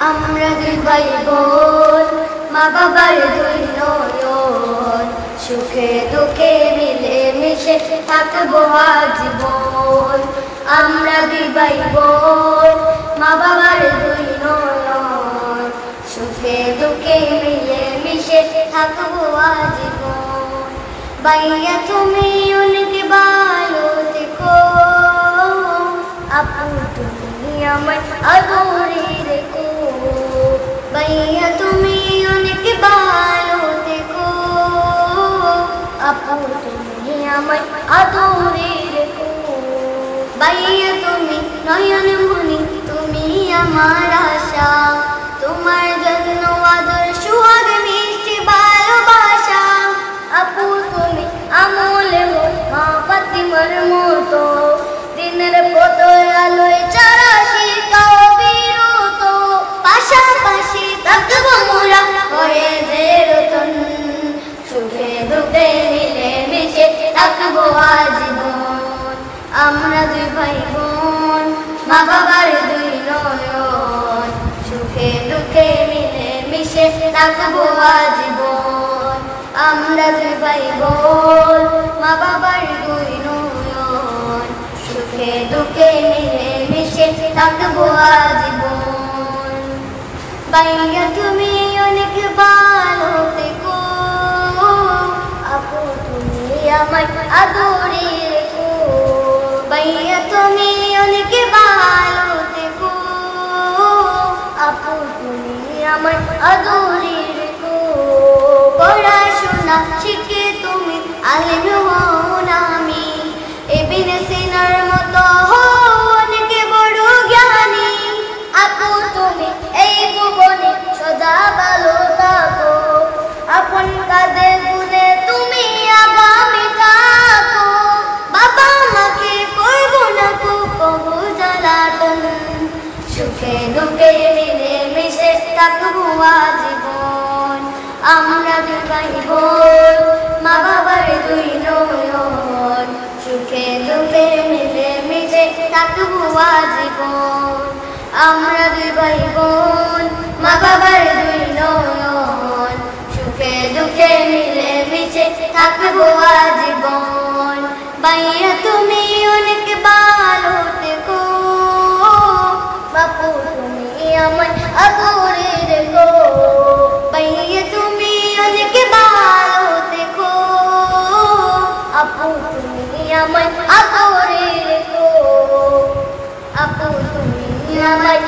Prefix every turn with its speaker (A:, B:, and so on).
A: আমরা দুই ভাই বোন, মা বাবার দুই নয়ন, সুখে দুঃখে মিলে মিশে থাকবো আজীবন। আমরা দুই ভাই বোন, মা বাবার দুই নয়ন, সুখে দুঃখে মিলে মিশে থাকবো আজীবন। ভাইয়া তুমি অনেক ভালো থেকো, আপু তুমি আমার আদরে রেখো। ভাইয়া তুমি অনেক ভালো থেকো, আপু তুমি আমার আদরে রেখো। ভাইয়া তুমি নয়ন মনি, তুমি আমার আশা, তোমার জন্য আদর সুহাগ মিষ্টি ভালোবাসা। আপু তুমি আমলে মা ফাতিমার মতো, দিনের প্রথম আলোয় চারা শিখাও বিরত। পাশাপাশি থাকবো মোরা হয়ে রতন, সুখে দুঃখে মিলে মিশে থাকবো আজীবন। আমরা দুই ভাই বোন, মা বাবার দুই নয়ন, সুখে দুঃখে মিলে মিশে থাকবো আজীবন। আমরা দুই ভাই বোন, মা বাবার দুই নয়ন, সুখে দুঃখে মিলে মিশে থাকবো আজীবন। ভাইয়া তুমি অনেক ভালো থেকো, আপু তুমি আমার আদরে রেখো। ভাইয়া তুমি অনেক ভালো থেকো, আপু তুমি আমার আদরে রেখো। পড়াশোনা শিখে তুমি আলেম হও নামি, ইবনে সিনার মতো হও অনেক বড় জ্ঞানী। আপু তুমি এই ভুবনে সদা ভালো থাকো, আপন কাঁধে তুলে তুমি আগামী থাকো। বাবা মাকে করবো না কবু জ্বালাতন, সুখে দুঃখে মিলে মিশে থাকবো আজীবন। আমরা দুই ভাই বোন, মা বাবার দুই নয়ন, সুখে দুঃখে মিলে মিশে থাকবো আজীবন। আমরা দুই ভাই বোন, মা বাবার দুই নয়ন, সুখে দুঃখে মিলে মিশে থাকবো আজীবন। ভাইয়া তুমি অনেক ভালো থেকো, বাপু তুমি আমার আদরে রেখো। ভাইয়া তুমি অনেক ভালো থেকো, আপু তুমি আমার আদরে রেখো। আপু তুমি আমার